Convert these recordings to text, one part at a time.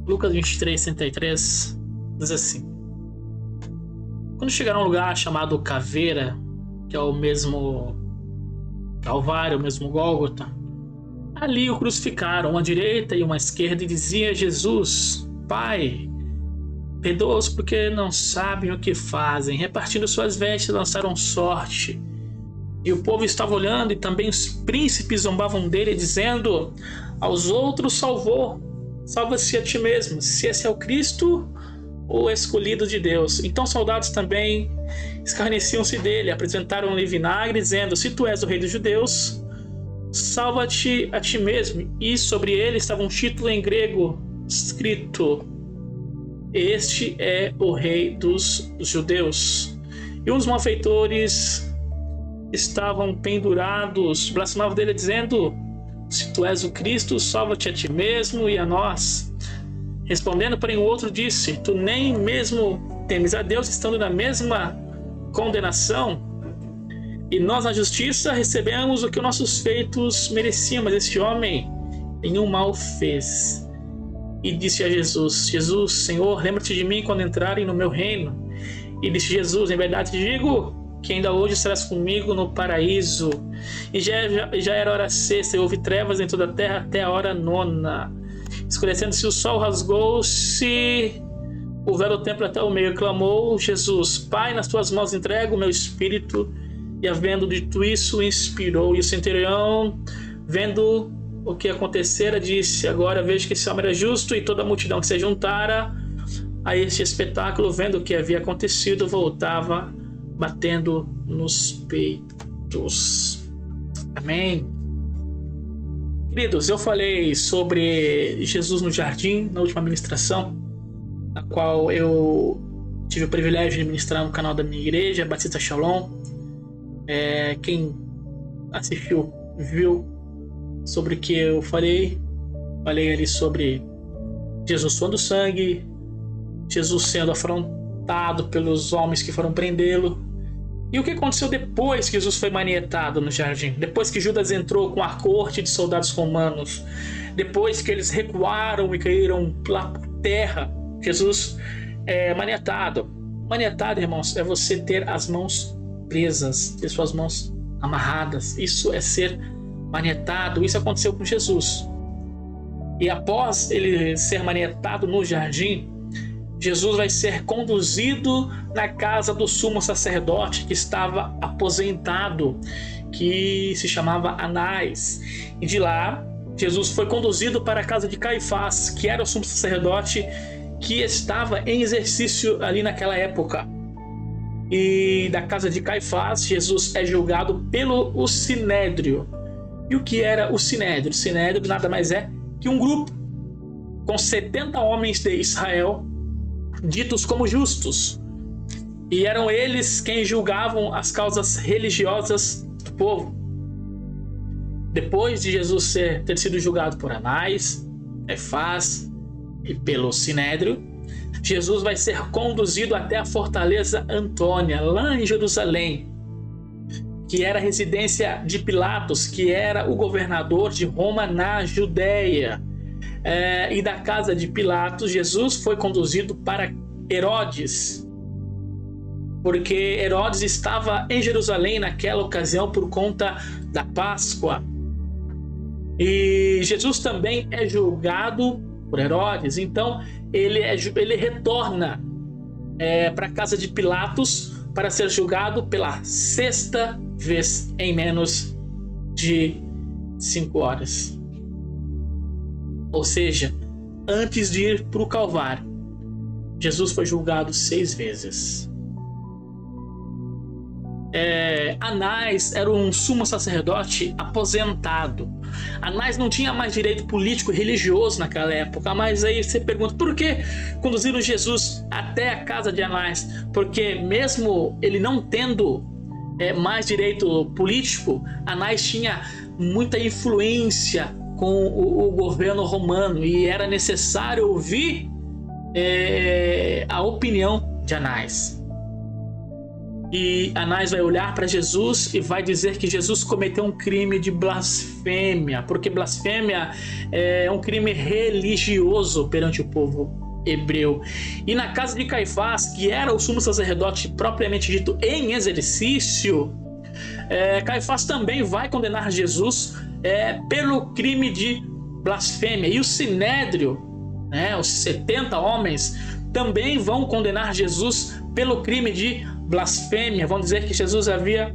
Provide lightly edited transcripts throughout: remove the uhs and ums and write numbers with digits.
Lucas 23:33 diz assim: Quando chegaram a um lugar chamado Caveira, que é o mesmo Calvário, o mesmo Gólgota, ali o crucificaram, uma à direita e uma à esquerda, e dizia: Jesus, Pai, perdoa-os porque não sabem o que fazem. Repartindo suas vestes, lançaram sorte. E o povo estava olhando, e também os príncipes zombavam dele, dizendo: aos outros salvou, salva-se a ti mesmo, se esse é o Cristo, o escolhido de Deus. Então soldados também escarneciam-se dele, apresentaram-lhe vinagre, dizendo: se tu és o rei dos judeus, salva-te a ti mesmo. E sobre ele estava um título em grego escrito: este é o rei dos judeus. E uns malfeitores estavam pendurados, blasfemavam dele, dizendo: se tu és o Cristo, salva-te a ti mesmo e a nós. Respondendo, porém, o outro disse: tu nem mesmo temes a Deus, estando na mesma condenação? E nós na justiça recebemos o que os nossos feitos mereciam, mas este homem nenhum mal fez. E disse a Jesus: Jesus, Senhor, lembra-te de mim quando entrarem no meu reino. E disse Jesus: em verdade te digo que ainda hoje estarás comigo no paraíso. E já era hora sexta, e houve trevas em toda a terra até a hora nona. Escurecendo-se o sol, rasgou-se o véu do templo até o meio. Clamou Jesus: Pai, nas tuas mãos entrego o meu espírito. E havendo dito isso, inspirou. E o centurião, vendo o que acontecera, disse: agora vejo que esse homem era justo. E toda a multidão que se juntara a este espetáculo, vendo o que havia acontecido, voltava batendo nos peitos. Amém. Queridos, eu falei sobre Jesus no jardim na última ministração, na qual eu tive o privilégio de ministrar no canal da minha igreja, Batista Shalom. Quem assistiu viu sobre o que eu falei. Falei ali sobre Jesus suando sangue, Jesus sendo afrontado pelos homens que foram prendê-lo. E o que aconteceu depois que Jesus foi manietado no jardim? Depois que Judas entrou com a corte de soldados romanos, depois que eles recuaram e caíram lá por terra, Jesus é manietado. Manietado, irmãos, é você ter as mãos presas, ter suas mãos amarradas. Isso é ser manietado. Isso aconteceu com Jesus. E após ele ser manietado no jardim, Jesus vai ser conduzido na casa do sumo sacerdote que estava aposentado, que se chamava Anás. E de lá, Jesus foi conduzido para a casa de Caifás, que era o sumo sacerdote que estava em exercício ali naquela época. E da casa de Caifás, Jesus é julgado pelo Sinédrio. E o que era o Sinédrio? O Sinédrio nada mais é que um grupo com 70 homens de Israel, ditos como justos, e eram eles quem julgavam as causas religiosas do povo. Depois de Jesus ter sido julgado por Anás, Caifás e pelo Sinédrio, Jesus vai ser conduzido até a fortaleza Antônia, lá em Jerusalém, que era a residência de Pilatos, que era o governador de Roma na Judéia. E da casa de Pilatos, Jesus foi conduzido para Herodes, porque Herodes estava em Jerusalém naquela ocasião por conta da Páscoa. E Jesus também é julgado por Herodes, então ele retorna para a casa de Pilatos para ser julgado pela sexta vez em menos de 5 horas. Ou seja, antes de ir para o Calvário, Jesus foi julgado 6 vezes. Anás era um sumo sacerdote aposentado. Anás não tinha mais direito político e religioso naquela época. Mas aí você pergunta, por que conduziram Jesus até a casa de Anás? Porque mesmo ele não tendo mais direito político, Anás tinha muita influência com o governo romano e era necessário ouvir a opinião de Anás. E Anás vai olhar para Jesus e vai dizer que Jesus cometeu um crime de blasfêmia, porque blasfêmia é um crime religioso perante o povo hebreu. E na casa de Caifás, que era o sumo sacerdote propriamente dito em exercício, Caifás também vai condenar Jesus pelo crime de blasfêmia. E o Sinédrio, os 70 homens, também vão condenar Jesus pelo crime de blasfêmia. Vão dizer que Jesus havia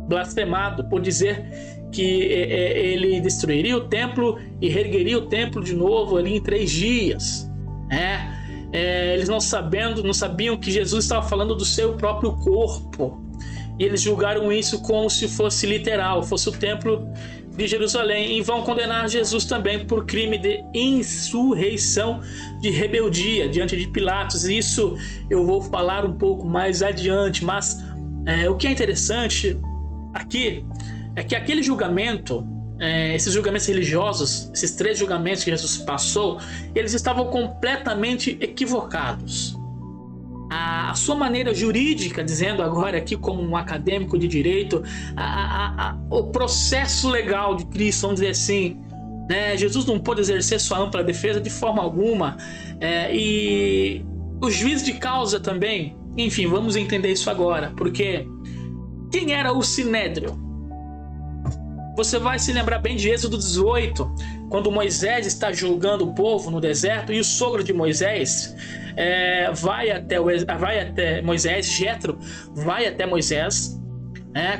blasfemado por dizer que ele destruiria o templo e reergueria o templo de novo ali em 3 dias. Eles não sabiam que Jesus estava falando do seu próprio corpo. E eles julgaram isso como se fosse literal, fosse o templo de Jerusalém, e vão condenar Jesus também por crime de insurreição, de rebeldia diante de Pilatos. Isso eu vou falar um pouco mais adiante, mas o que é interessante aqui é que aquele julgamento, esses julgamentos religiosos, esses 3 julgamentos que Jesus passou, eles estavam completamente equivocados. A sua maneira jurídica, dizendo agora aqui como um acadêmico de direito, o processo legal de Cristo, vamos dizer assim, Jesus não pôde exercer sua ampla defesa de forma alguma, e o juiz de causa também. Enfim, vamos entender isso agora, porque quem era o Sinédrio? Você vai se lembrar bem de Êxodo 18, quando Moisés está julgando o povo no deserto, e o sogro de Moisés vai até Moisés, Jetro vai até Moisés,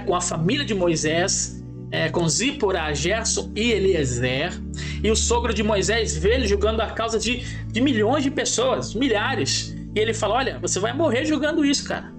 com a família de Moisés, com Zípora, Gerson e Eliezer, e o sogro de Moisés vê ele julgando a causa de milhões de pessoas, milhares, e ele fala: olha, você vai morrer julgando isso, cara.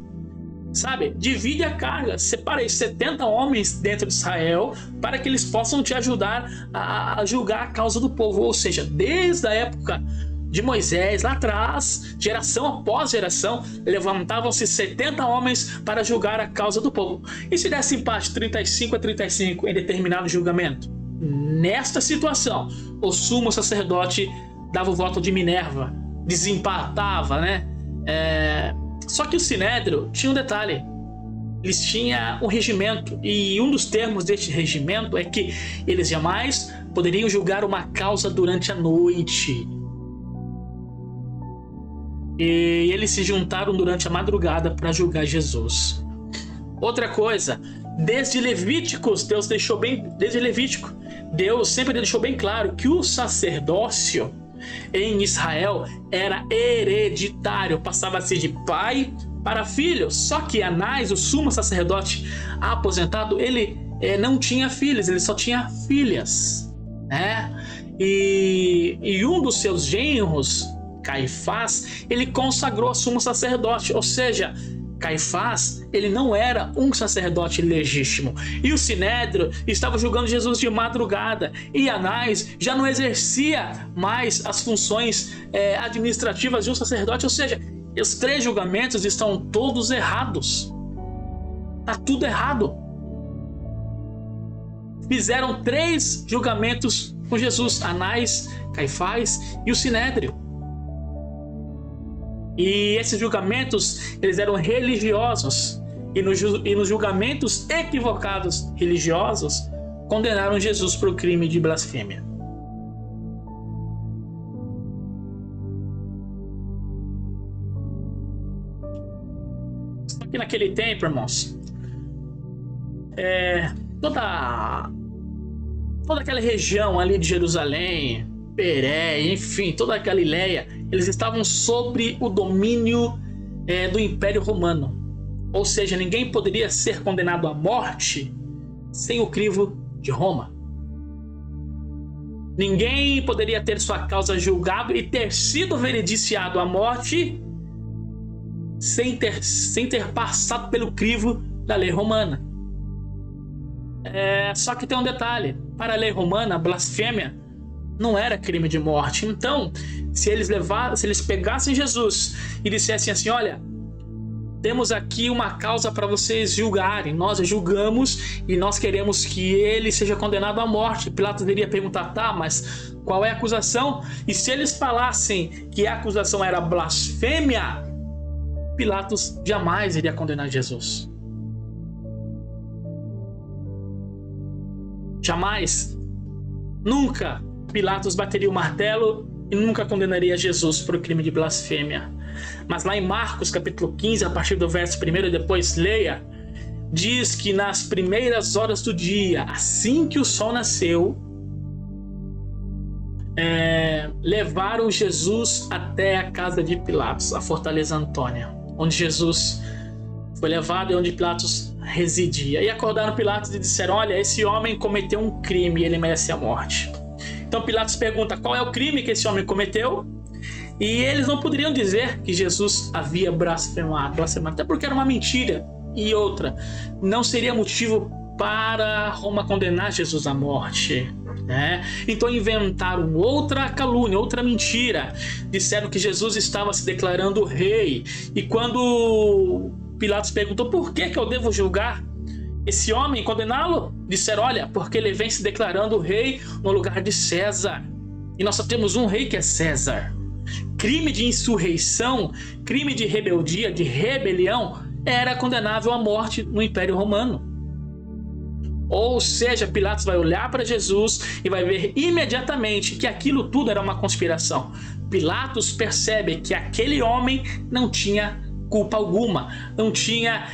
Sabe, divide a carga, separa aí 70 homens dentro de Israel para que eles possam te ajudar a julgar a causa do povo. Ou seja, desde a época de Moisés, lá atrás, geração após geração, levantavam-se 70 homens para julgar a causa do povo. E se desse empate 35-35 em determinado julgamento? Nesta situação, o sumo sacerdote dava o voto de Minerva, desempatava, Só que o Sinédrio tinha um detalhe: eles tinham um regimento, e um dos termos deste regimento é que eles jamais poderiam julgar uma causa durante a noite. E eles se juntaram durante a madrugada para julgar Jesus. Outra coisa, desde Levítico, Deus sempre deixou bem claro que o sacerdócio em Israel era hereditário, passava-se de pai para filho. Só que Anás, o sumo sacerdote aposentado, ele não tinha filhos, ele só tinha filhas, E um dos seus genros, Caifás, ele consagrou a sumo sacerdote, ou seja, Caifás, ele não era um sacerdote legítimo. E o Sinédrio estava julgando Jesus de madrugada. E Anás já não exercia mais as funções administrativas de um sacerdote. Ou seja, os 3 julgamentos estão todos errados. Está tudo errado. Fizeram 3 julgamentos com Jesus: Anás, Caifás e o Sinédrio. E esses julgamentos, eles eram religiosos, e nos julgamentos equivocados religiosos, condenaram Jesus por crime de blasfêmia. Só que naquele tempo, irmãos, toda aquela região ali de Jerusalém, Peré, enfim, toda a Galileia, eles estavam sob o domínio do Império Romano. Ou seja, ninguém poderia ser condenado à morte sem o crivo de Roma. Ninguém poderia ter sua causa julgada e ter sido verediciado à morte sem ter passado pelo crivo da lei romana. Só que tem um detalhe: para a lei romana, a blasfêmia não era crime de morte. Então, se eles pegassem Jesus e dissessem assim: olha, temos aqui uma causa para vocês julgarem, nós julgamos e nós queremos que ele seja condenado à morte, Pilatos iria perguntar: tá, mas qual é a acusação? E se eles falassem que a acusação era blasfêmia, Pilatos jamais iria condenar Jesus. Jamais, nunca Pilatos bateria o martelo e nunca condenaria Jesus por crime de blasfêmia. Mas lá em Marcos capítulo 15, a partir do verso 1 e depois leia, diz que nas primeiras horas do dia, assim que o sol nasceu, levaram Jesus até a casa de Pilatos, a fortaleza Antônia, onde Jesus foi levado e onde Pilatos residia. E acordaram Pilatos e disseram: olha, esse homem cometeu um crime e ele merece a morte. Então Pilatos pergunta qual é o crime que esse homem cometeu, e eles não poderiam dizer que Jesus havia blasfemado, até porque era uma mentira. E outra, não seria motivo para Roma condenar Jesus à morte, né? Então inventaram outra calúnia, outra mentira. Disseram que Jesus estava se declarando rei. E quando Pilatos perguntou por que eu devo julgar esse homem, condená-lo, disseram: olha, porque ele vem se declarando rei no lugar de César. E nós só temos um rei, que é César. Crime de insurreição, crime de rebeldia, de rebelião, era condenável à morte no Império Romano. Ou seja, Pilatos vai olhar para Jesus e vai ver imediatamente que aquilo tudo era uma conspiração. Pilatos percebe que aquele homem não tinha culpa alguma, não tinha...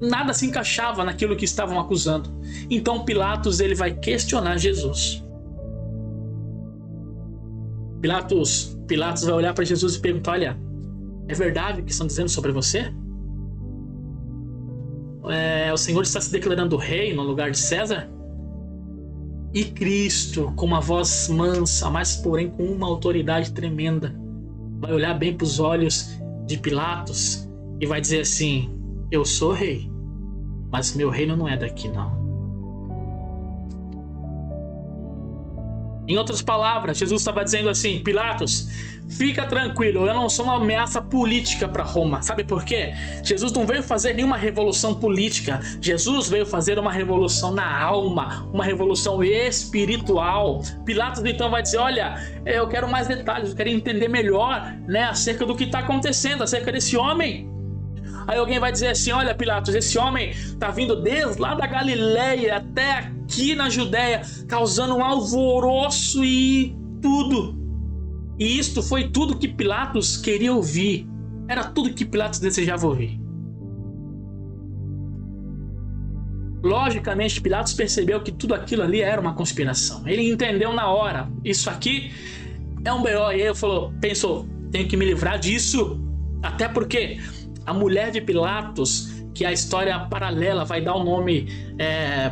nada se encaixava naquilo que estavam acusando. Então Pilatos ele vai questionar Jesus. Pilatos vai olhar para Jesus e perguntar: olha, é verdade o que estão dizendo sobre você? O Senhor está se declarando rei no lugar de César? E Cristo, com uma voz mansa, mas porém com uma autoridade tremenda, vai olhar bem para os olhos de Pilatos e vai dizer assim: eu sou rei, mas meu reino não é daqui não. Em outras palavras, Jesus estava dizendo assim: Pilatos, fica tranquilo, eu não sou uma ameaça política para Roma. Sabe por quê? Jesus não veio fazer nenhuma revolução política. Jesus veio fazer uma revolução na alma, uma revolução espiritual. Pilatos então vai dizer: olha, eu quero mais detalhes, eu quero entender melhor, né, acerca do que está acontecendo, acerca desse homem. Aí alguém vai dizer assim: olha, Pilatos, esse homem está vindo desde lá da Galileia até aqui na Judéia, causando um alvoroço e tudo. E isto foi tudo que Pilatos queria ouvir. Era tudo que Pilatos desejava ouvir. Logicamente, Pilatos percebeu que tudo aquilo ali era uma conspiração. Ele entendeu na hora: isso aqui é um B.O. E ele pensou: tenho que me livrar disso. Até porque a mulher de Pilatos, que a história paralela vai dar o nome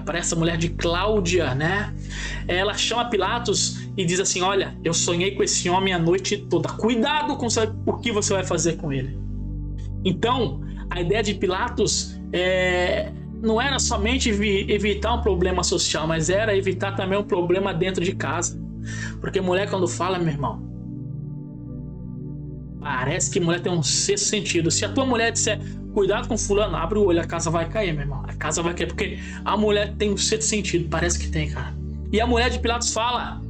para essa mulher de Cláudia, né? Ela chama Pilatos e diz assim: olha, eu sonhei com esse homem a noite toda, cuidado com o que você vai fazer com ele. Então, a ideia de Pilatos não era somente evitar um problema social, mas era evitar também um problema dentro de casa. Porque mulher, quando fala, meu irmão, parece que mulher tem um sexto sentido. Se a tua mulher disser: cuidado com fulano, abre o olho, a casa vai cair, meu irmão. A casa vai cair, porque a mulher tem um sexto sentido. Parece que tem, cara. E a mulher de Pilatos fala: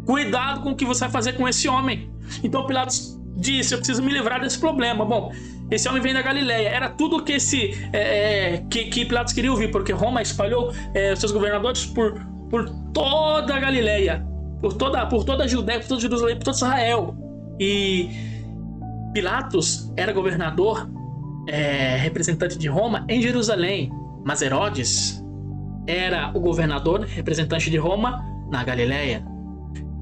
cuidado com o que você vai fazer com esse homem. Então Pilatos disse: eu preciso me livrar desse problema. Bom, esse homem vem da Galileia. Era tudo que que Pilatos queria ouvir, porque Roma espalhou seus governadores por toda a Galileia, por toda a Judéia, por toda Jerusalém, por todo Israel. E Pilatos era governador, representante de Roma em Jerusalém, mas Herodes era o governador, representante de Roma na Galileia.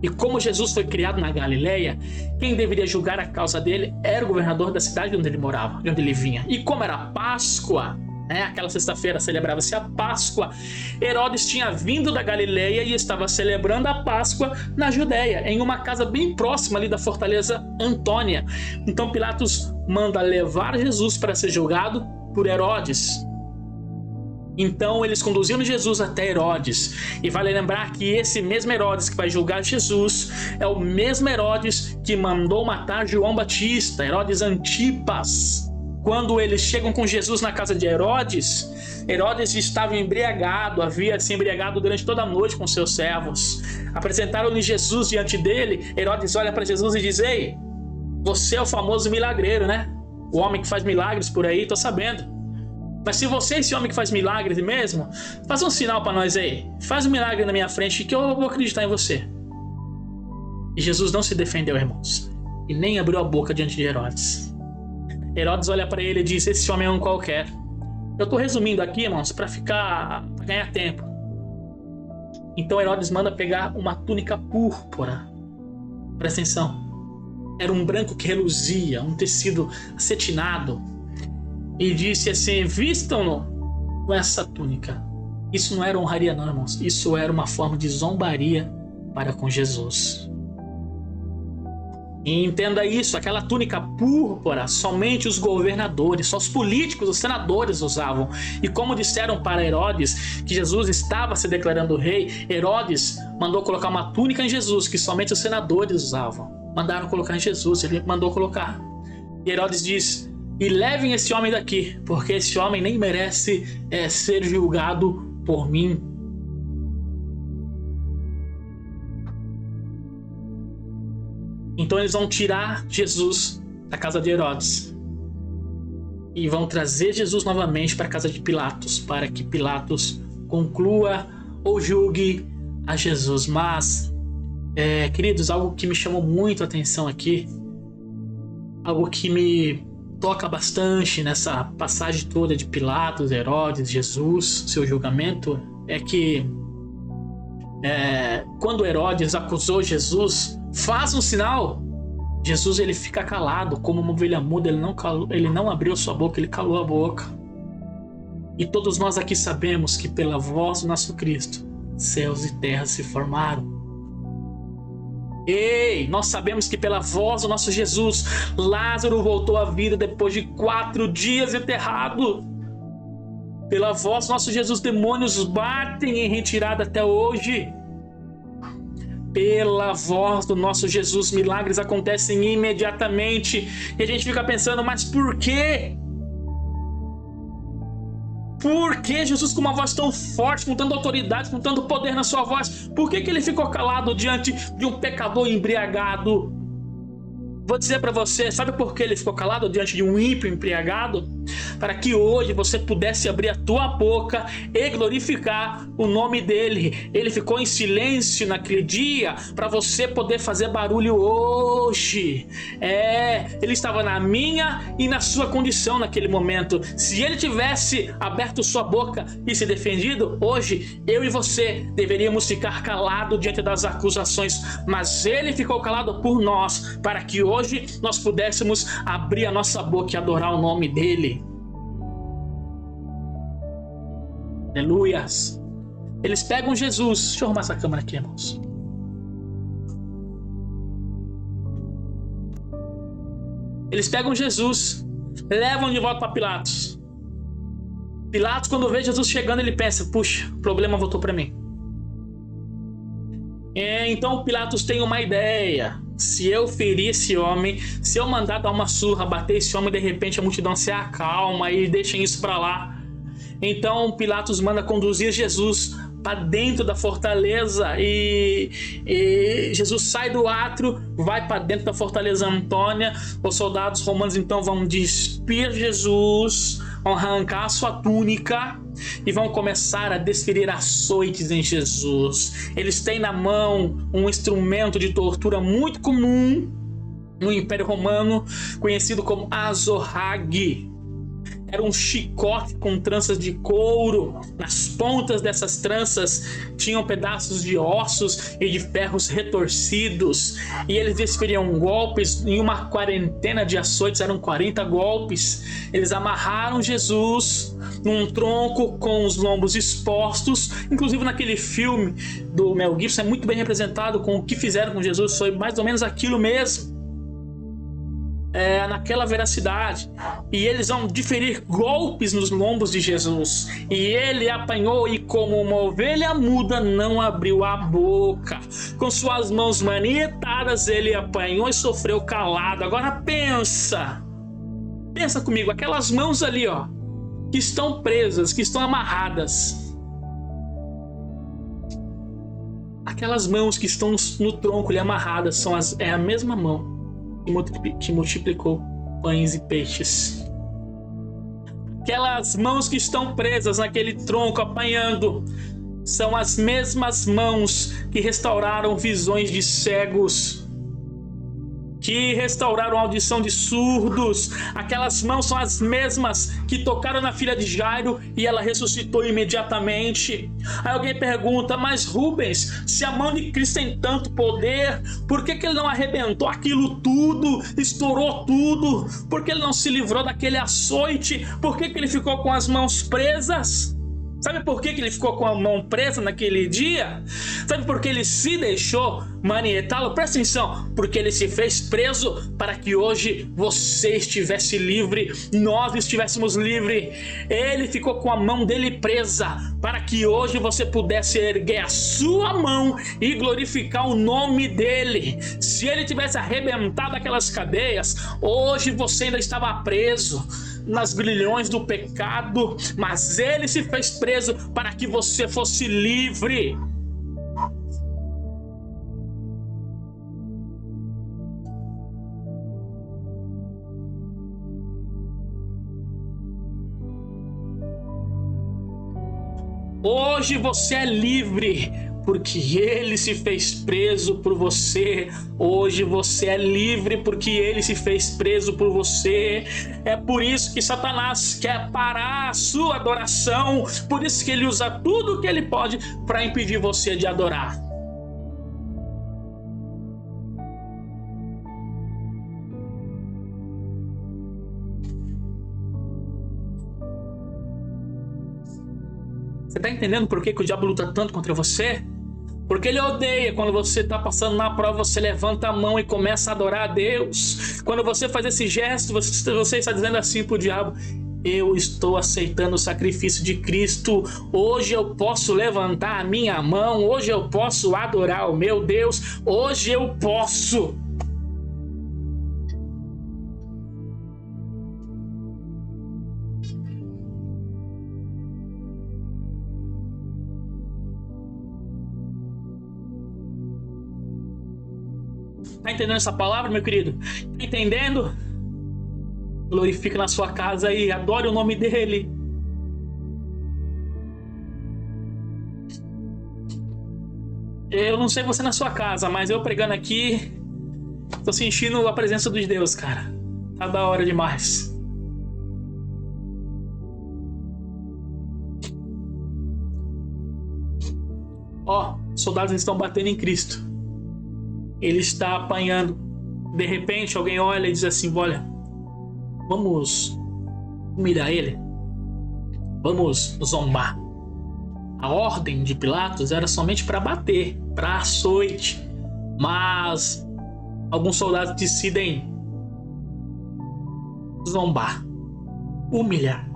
E como Jesus foi criado na Galileia, quem deveria julgar a causa dele era o governador da cidade onde ele morava, de onde ele vinha. E como era Páscoa, aquela sexta-feira celebrava-se a Páscoa, Herodes tinha vindo da Galileia e estava celebrando a Páscoa na Judéia, em uma casa bem próxima ali da fortaleza Antônia. Então Pilatos manda levar Jesus para ser julgado por Herodes. Então eles conduziram Jesus até Herodes. E vale lembrar que esse mesmo Herodes que vai julgar Jesus é o mesmo Herodes que mandou matar João Batista, Herodes Antipas. Quando eles chegam com Jesus na casa de Herodes, Herodes estava embriagado, havia se embriagado durante toda a noite com seus servos. Apresentaram-lhe Jesus diante dele. Herodes olha para Jesus e diz: ei, Você é o famoso milagreiro, né? O homem que faz milagres por aí, tô sabendo. Mas se você é esse homem que faz milagres mesmo, faz um sinal para nós aí. Faz um milagre na minha frente que eu vou acreditar em você. E Jesus não se defendeu, irmãos. E nem abriu a boca diante de Herodes. Herodes olha para ele e diz: esse homem é um qualquer. Eu tô resumindo aqui, irmãos, para ganhar tempo. Então Herodes manda pegar uma túnica púrpura. Presta atenção. Era um branco que reluzia, um tecido acetinado. E disse assim: vistam-no com essa túnica. Isso não era honraria não, irmãos. Isso era uma forma de zombaria para com Jesus. E entenda isso, aquela túnica púrpura somente os governadores, só os políticos, os senadores usavam. E como disseram para Herodes que Jesus estava se declarando rei, Herodes mandou colocar uma túnica em Jesus que somente os senadores usavam. Mandaram colocar em Jesus, ele mandou colocar. E Herodes diz: e levem esse homem daqui, porque esse homem nem merece ser julgado por mim. Então eles vão tirar Jesus da casa de Herodes e vão trazer Jesus novamente para a casa de Pilatos, para que Pilatos conclua ou julgue a Jesus. Mas, queridos, algo que me chamou muito a atenção aqui, algo que me toca bastante nessa passagem toda de Pilatos, Herodes, Jesus, seu julgamento, é que quando Herodes acusou Jesus, faz um sinal, Jesus ele fica calado, como uma ovelha muda, ele não abriu sua boca, ele calou a boca. E todos nós aqui sabemos que pela voz do nosso Cristo, céus e terras se formaram. Ei, nós sabemos que pela voz do nosso Jesus, Lázaro voltou à vida depois de 4 dias enterrado. Pela voz do nosso Jesus, demônios batem em retirada até hoje. Pela voz do nosso Jesus, milagres acontecem imediatamente. E a gente fica pensando, mas por quê? Por que Jesus, com uma voz tão forte, com tanta autoridade, com tanto poder na sua voz, por que ele ficou calado diante de um pecador embriagado? Vou dizer para você, sabe por que ele ficou calado diante de um ímpio embriagado? Para que hoje você pudesse abrir a tua boca e glorificar o nome dele. Ele ficou em silêncio naquele dia para você poder fazer barulho hoje. Ele estava na minha e na sua condição naquele momento. Se ele tivesse aberto sua boca e se defendido, hoje eu e você deveríamos ficar calados diante das acusações. Mas ele ficou calado por nós, para que hoje nós pudéssemos abrir a nossa boca e adorar o nome dele. Aleluias. Eles pegam Jesus. Deixa eu arrumar essa câmera aqui, irmãos. Eles pegam Jesus, levam de volta para Pilatos. Pilatos, quando vê Jesus chegando, ele pensa: puxa, o problema voltou para mim. Então Pilatos tem uma ideia. Se eu ferir esse homem, se eu mandar dar uma surra, bater esse homem, de repente a multidão se acalma e deixem isso para lá. Então Pilatos manda conduzir Jesus para dentro da fortaleza e Jesus sai do átrio, vai para dentro da fortaleza Antônia. Os soldados romanos então vão despir Jesus, vão arrancar a sua túnica e vão começar a desferir açoites em Jesus. Eles têm na mão um instrumento de tortura muito comum no Império Romano, conhecido como azorrague. Era um chicote com tranças de couro. Nas pontas dessas tranças tinham pedaços de ossos e de ferros retorcidos. E eles desferiam golpes em uma quarentena de açoites, eram 40 golpes. Eles amarraram Jesus num tronco com os lombos expostos. Inclusive naquele filme do Mel Gibson é muito bem representado com o que fizeram com Jesus. Foi mais ou menos aquilo mesmo. Naquela veracidade, e eles vão diferir golpes nos lombos de Jesus, e ele apanhou e como uma ovelha muda não abriu a boca, com suas mãos manietadas ele apanhou e sofreu calado. Agora pensa comigo, aquelas mãos ali que estão presas, que estão amarradas, aquelas mãos que estão no tronco ali amarradas, é a mesma mão que multiplicou pães e peixes. Aquelas mãos que estão presas naquele tronco apanhando são as mesmas mãos que restauraram visões de cegos, que restauraram a audição de surdos. Aquelas mãos são as mesmas que tocaram na filha de Jairo e ela ressuscitou imediatamente. Aí alguém pergunta: mas Rubens, se a mão de Cristo tem tanto poder, por que ele não arrebentou aquilo tudo, estourou tudo? Por que ele não se livrou daquele açoite? Por que ele ficou com as mãos presas? Sabe por que ele ficou com a mão presa naquele dia? Sabe por que ele se deixou manietá-lo? Presta atenção, porque ele se fez preso para que hoje você estivesse livre, nós estivéssemos livres. Ele ficou com a mão dele presa para que hoje você pudesse erguer a sua mão e glorificar o nome dele. Se ele tivesse arrebentado aquelas cadeias, hoje você ainda estava preso nas grilhões do pecado, mas ele se fez preso para que você fosse livre. Hoje você é livre porque ele se fez preso por você. Hoje você é livre porque ele se fez preso por você. É por isso que Satanás quer parar a sua adoração. Por isso que ele usa tudo o que ele pode para impedir você de adorar. Você está entendendo por que o diabo luta tanto contra você? Porque ele odeia quando você está passando na prova, você levanta a mão e começa a adorar a Deus. Quando você faz esse gesto, você está dizendo assim para o diabo: eu estou aceitando o sacrifício de Cristo. Hoje eu posso levantar a minha mão. Hoje eu posso adorar o meu Deus. Hoje eu posso. Tá entendendo essa palavra, meu querido? Tá entendendo? Glorifica na sua casa aí, adore o nome dele. Eu não sei você na sua casa, mas eu pregando aqui, tô sentindo a presença dos Deus, cara. Tá da hora demais. Ó, soldados estão batendo em Cristo. Ele está apanhando. De repente alguém olha e diz assim: olha, vamos humilhar ele, vamos zombar. A ordem de Pilatos era somente para bater, para açoite, mas alguns soldados decidem zombar, humilhar.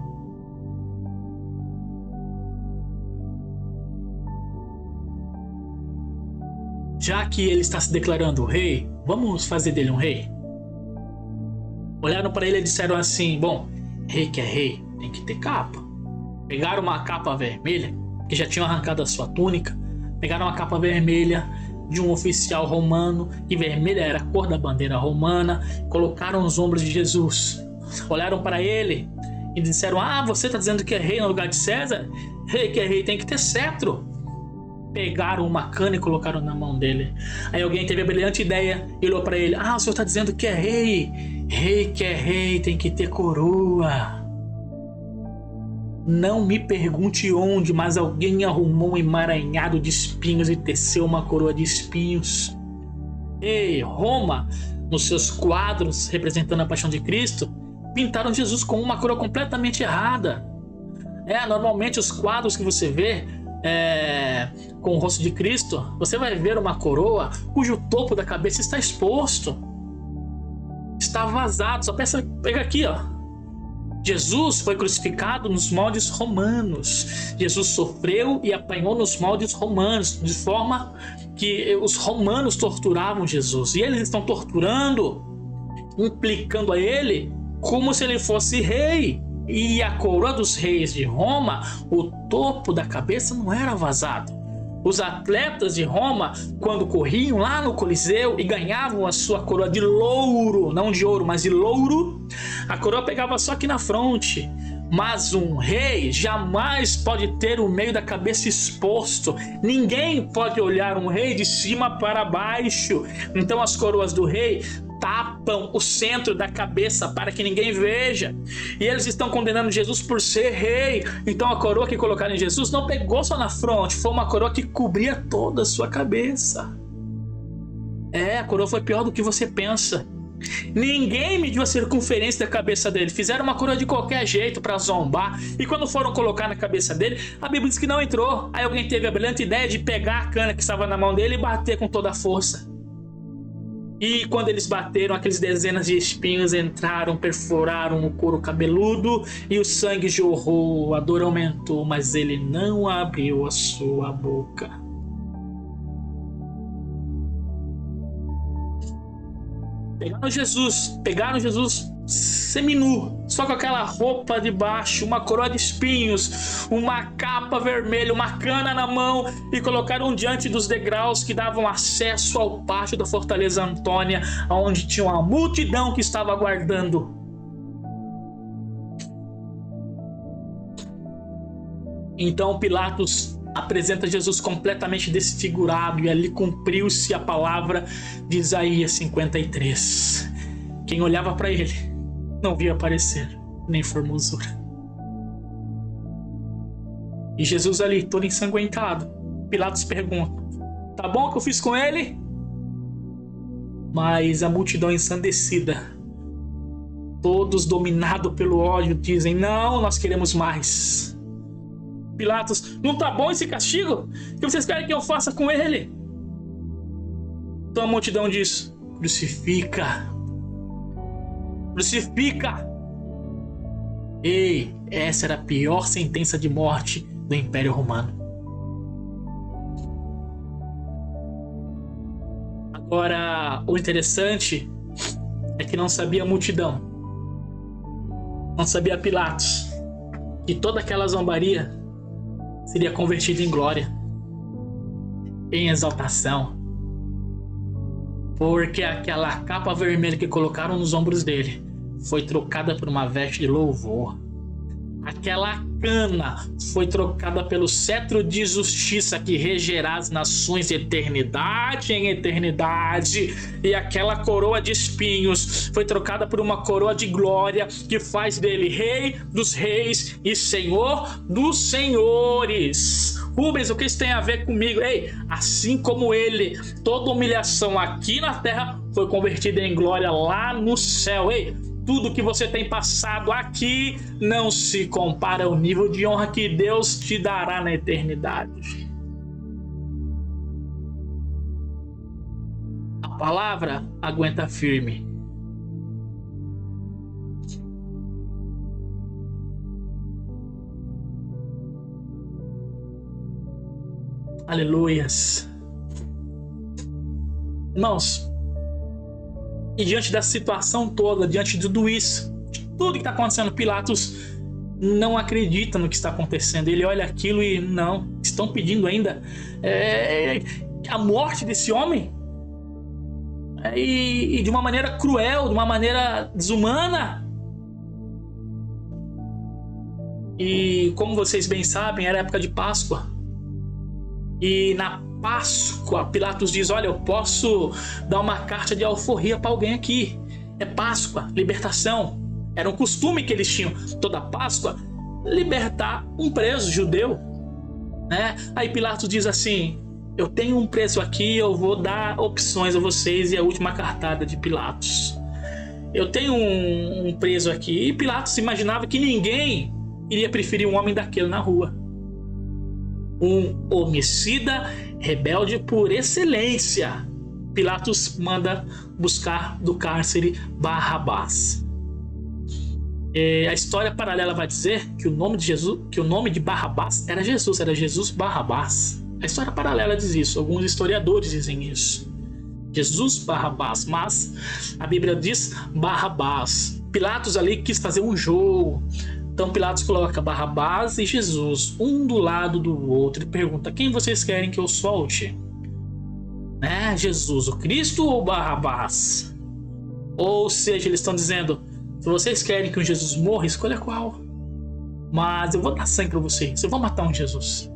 Já que ele está se declarando rei, vamos fazer dele um rei? Olharam para ele e disseram assim: bom, rei que é rei, tem que ter capa. Pegaram uma capa vermelha, que já tinham arrancado a sua túnica. Pegaram uma capa vermelha de um oficial romano, e vermelha era a cor da bandeira romana. Colocaram nos ombros de Jesus. Olharam para ele e disseram: ah, você está dizendo que é rei no lugar de César? Rei que é rei tem que ter cetro. Pegaram uma cana e colocaram na mão dele. Aí alguém teve a brilhante ideia e olhou para ele: ah, o senhor está dizendo que é rei? Rei que é rei tem que ter coroa. Não me pergunte onde, mas alguém arrumou um emaranhado de espinhos e teceu uma coroa de espinhos. Ei, Roma, nos seus quadros representando a paixão de Cristo, pintaram Jesus com uma coroa completamente errada. Normalmente os quadros que você vê com o rosto de Cristo, você vai ver uma coroa cujo topo da cabeça está exposto, está vazado. Só pega aqui, ó. Jesus foi crucificado nos moldes romanos. Jesus sofreu e apanhou nos moldes romanos, de forma que os romanos torturavam Jesus. E eles estão torturando, implicando a ele como se ele fosse rei. E a coroa dos reis de Roma, o topo da cabeça não era vazado. Os atletas de Roma, quando corriam lá no Coliseu e ganhavam a sua coroa de louro, não de ouro, mas de louro, a coroa pegava só aqui na fronte. Mas um rei jamais pode ter o meio da cabeça exposto. Ninguém pode olhar um rei de cima para baixo. Então as coroas do rei tapam o centro da cabeça para que ninguém veja. E eles estão condenando Jesus por ser rei. Então a coroa que colocaram em Jesus não pegou só na fronte, foi uma coroa que cobria toda a sua cabeça. A coroa foi pior do que você pensa. Ninguém mediu a circunferência da cabeça dele. Fizeram uma coroa de qualquer jeito para zombar. E quando foram colocar na cabeça dele, a Bíblia diz que não entrou. Aí alguém teve a brilhante ideia de pegar a cana que estava na mão dele e bater com toda a força. E quando eles bateram, aqueles dezenas de espinhos entraram, perfuraram o couro cabeludo e o sangue jorrou, a dor aumentou, mas ele não abriu a sua boca. Pegaram Jesus seminu, só com aquela roupa de baixo, uma coroa de espinhos, uma capa vermelha, uma cana na mão, e colocaram diante dos degraus que davam acesso ao pátio da Fortaleza Antônia, onde tinha uma multidão que estava aguardando. Então Pilatos apresenta Jesus completamente desfigurado, e ali cumpriu-se a palavra de Isaías 53. Quem olhava para ele não via aparecer nem formosura. E Jesus ali, todo ensanguentado, Pilatos pergunta: tá bom o que eu fiz com ele? Mas a multidão ensandecida, todos dominados pelo ódio, dizem: não, nós queremos mais. Pilatos: não tá bom esse castigo? O que vocês querem que eu faça com ele? Então a multidão diz: crucifica. Crucifica! Ei, essa era a pior sentença de morte do Império Romano. Agora, o interessante é que não sabia a multidão, não sabia Pilatos, que toda aquela zombaria seria convertida em glória, em exaltação, porque aquela capa vermelha que colocaram nos ombros dele foi trocada por uma veste de louvor. Aquela cana foi trocada pelo cetro de justiça que regerá as nações de eternidade em eternidade. E aquela coroa de espinhos foi trocada por uma coroa de glória que faz dele Rei dos Reis e Senhor dos Senhores. Rubens, o que isso tem a ver comigo? Ei, assim como ele, toda humilhação aqui na terra foi convertida em glória lá no céu. Ei, tudo que você tem passado aqui não se compara ao nível de honra que Deus te dará na eternidade. A palavra aguenta firme. Aleluias. Irmãos, e diante da situação toda, diante de tudo isso, de tudo que está acontecendo, Pilatos não acredita no que está acontecendo. Ele olha aquilo e não, estão pedindo ainda a morte desse homem, e de uma maneira cruel, de uma maneira desumana. E como vocês bem sabem, era época de Páscoa. E na Páscoa, Pilatos diz: olha, eu posso dar uma carta de alforria para alguém aqui. É Páscoa, libertação. Era um costume que eles tinham toda Páscoa, libertar um preso judeu, né? Aí Pilatos diz assim: eu tenho um preso aqui, eu vou dar opções a vocês. E a última cartada de Pilatos: eu tenho um preso aqui. E Pilatos imaginava que ninguém iria preferir um homem daquele na rua. Um homicida rebelde por excelência. Pilatos manda buscar do cárcere Barrabás. A história paralela vai dizer que o nome de Jesus, que o nome de Barrabás era Jesus Barrabás. A história paralela diz isso, alguns historiadores dizem isso. Jesus Barrabás, mas a Bíblia diz Barrabás. Pilatos ali quis fazer um jogo. Então Pilatos coloca Barrabás e Jesus, um do lado do outro, e pergunta: quem vocês querem que eu solte? Né? Jesus, o Cristo ou Barrabás? Ou seja, eles estão dizendo: se vocês querem que um Jesus morra, escolha qual. Mas eu vou dar sangue para vocês, eu vou matar um Jesus.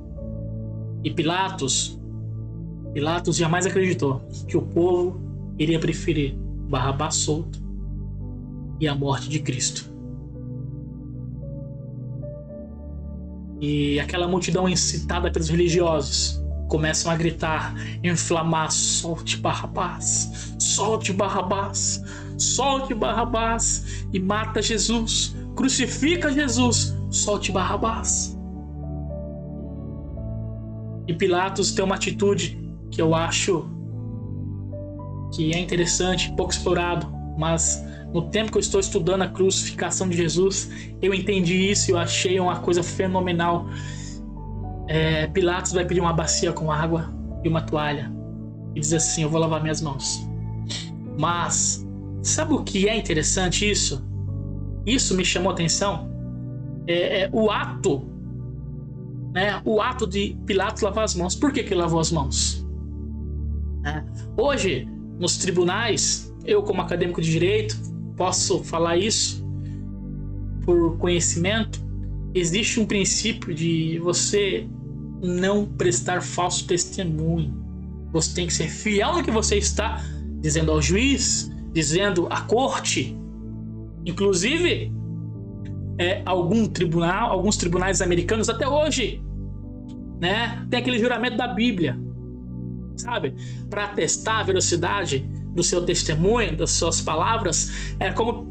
E Pilatos jamais acreditou que o povo iria preferir Barrabás solto e a morte de Cristo. E aquela multidão incitada pelos religiosos começam a gritar, inflamar: solte Barrabás, solte Barrabás, solte Barrabás e mata Jesus, crucifica Jesus, solte Barrabás. E Pilatos tem uma atitude que eu acho que é interessante, pouco explorado, mas no tempo que eu estou estudando a crucificação de Jesus, eu entendi isso e eu achei uma coisa fenomenal. Pilatos vai pedir uma bacia com água e uma toalha e diz assim: eu vou lavar minhas mãos. Mas sabe o que é interessante isso? Isso me chamou a atenção. O ato, né? O ato de Pilatos lavar as mãos. Por que ele lavou as mãos? Hoje, nos tribunais, eu como acadêmico de direito posso falar isso por conhecimento. Existe um princípio de você não prestar falso testemunho. Você tem que ser fiel no que você está dizendo ao juiz, dizendo à corte. Inclusive, alguns tribunais americanos até hoje, né, tem aquele juramento da Bíblia, sabe? Para atestar a veracidade do seu testemunho, das suas palavras. É como: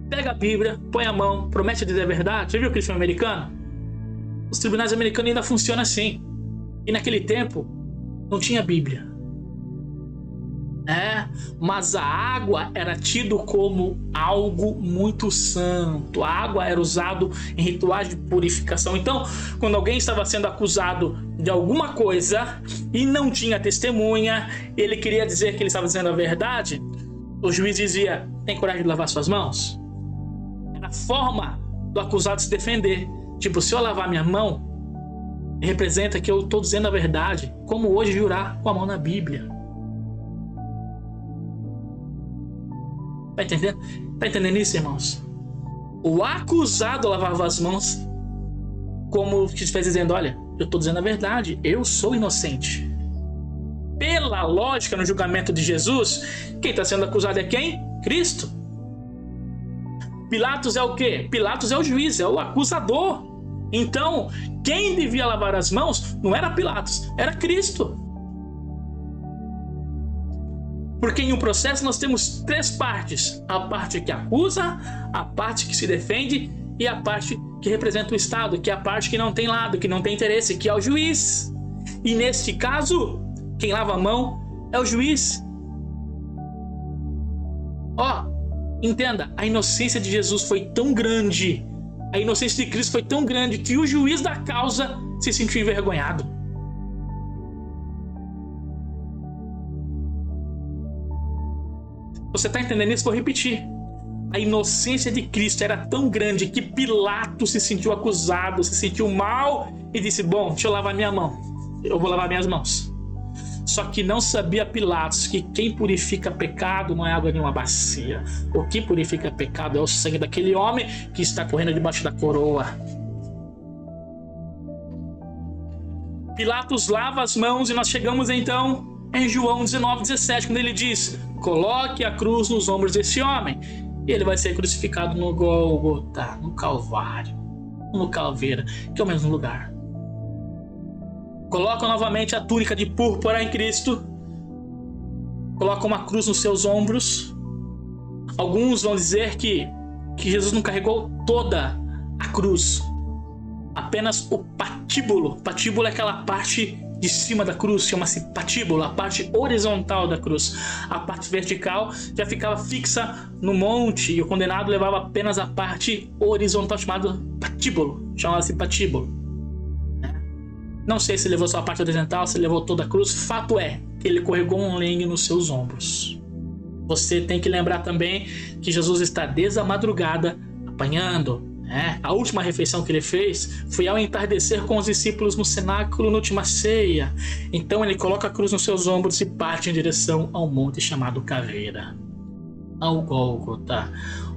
pega a Bíblia, põe a mão, promete dizer a verdade. Você viu aquele filme americano? Os tribunais americanos ainda funcionam assim. E naquele tempo não tinha Bíblia. Mas a água era tido como algo muito santo. A água era usado em rituais de purificação. Então, quando alguém estava sendo acusado de alguma coisa e não tinha testemunha, ele queria dizer que ele estava dizendo a verdade, o juiz dizia: tem coragem de lavar suas mãos? Era a forma do acusado se defender. Tipo, se eu lavar minha mão, representa que eu estou dizendo a verdade, como hoje jurar com a mão na Bíblia. Tá entendendo? Tá entendendo isso, irmãos? O acusado lavava as mãos como que estivesse dizendo: olha, eu estou dizendo a verdade, eu sou inocente. Pela lógica, no julgamento de Jesus, quem está sendo acusado é quem? Cristo. Pilatos é o quê? Pilatos é o juiz, é o acusador. Então, quem devia lavar as mãos não era Pilatos, era Cristo. Porque em um processo nós temos três partes: a parte que acusa, a parte que se defende e a parte que representa o Estado, que é a parte que não tem lado, que não tem interesse, que é o juiz. E nesse caso, quem lava a mão é o juiz. Entenda, a inocência de Jesus foi tão grande, a inocência de Cristo foi tão grande, que o juiz da causa se sentiu envergonhado. Você está entendendo isso? Vou repetir. A inocência de Cristo era tão grande que Pilatos se sentiu acusado, se sentiu mal e disse: bom, deixa eu lavar minha mão, eu vou lavar minhas mãos. Só que não sabia Pilatos que quem purifica pecado não é água de uma bacia. O que purifica pecado é o sangue daquele homem que está correndo debaixo da coroa. Pilatos lava as mãos e nós chegamos então em João 19:17, quando ele diz: coloque a cruz nos ombros desse homem. E ele vai ser crucificado no Gólgota, no Calvário, no Calveira, que é o mesmo lugar. Colocam novamente a túnica de púrpura em Cristo. Colocam uma cruz nos seus ombros. Alguns vão dizer que Jesus não carregou toda a cruz, apenas o patíbulo. Patíbulo é aquela parte de cima da cruz, chama-se patíbulo, a parte horizontal da cruz. A parte vertical já ficava fixa no monte e o condenado levava apenas a parte horizontal, chamada patíbulo. Chamava-se patíbulo. Não sei se levou só a parte horizontal, se levou toda a cruz. Fato é que ele carregou um lengue nos seus ombros. Você tem que lembrar também que Jesus está desde a madrugada apanhando, A última refeição que ele fez foi ao entardecer com os discípulos no cenáculo na última ceia. Então ele coloca a cruz nos seus ombros e parte em direção ao monte chamado Caveira, ao Gólgota.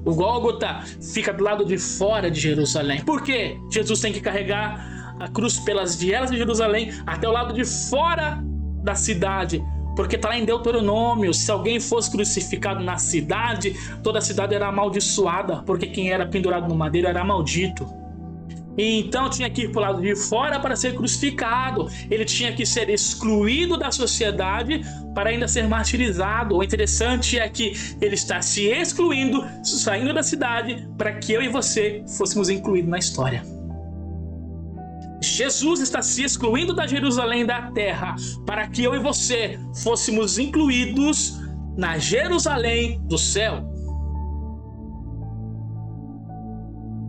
O Gólgota fica do lado de fora de Jerusalém. Por quê? Jesus tem que carregar a cruz pelas vielas de Jerusalém até o lado de fora da cidade, porque está lá em Deuteronômio: se alguém fosse crucificado na cidade, toda a cidade era amaldiçoada, porque quem era pendurado no madeiro era maldito. E então tinha que ir para o lado de fora para ser crucificado. Ele tinha que ser excluído da sociedade para ainda ser martirizado. O interessante é que ele está se excluindo, saindo da cidade, para que eu e você fôssemos incluídos na história. Jesus está se excluindo da Jerusalém da terra para que eu e você fôssemos incluídos na Jerusalém do céu.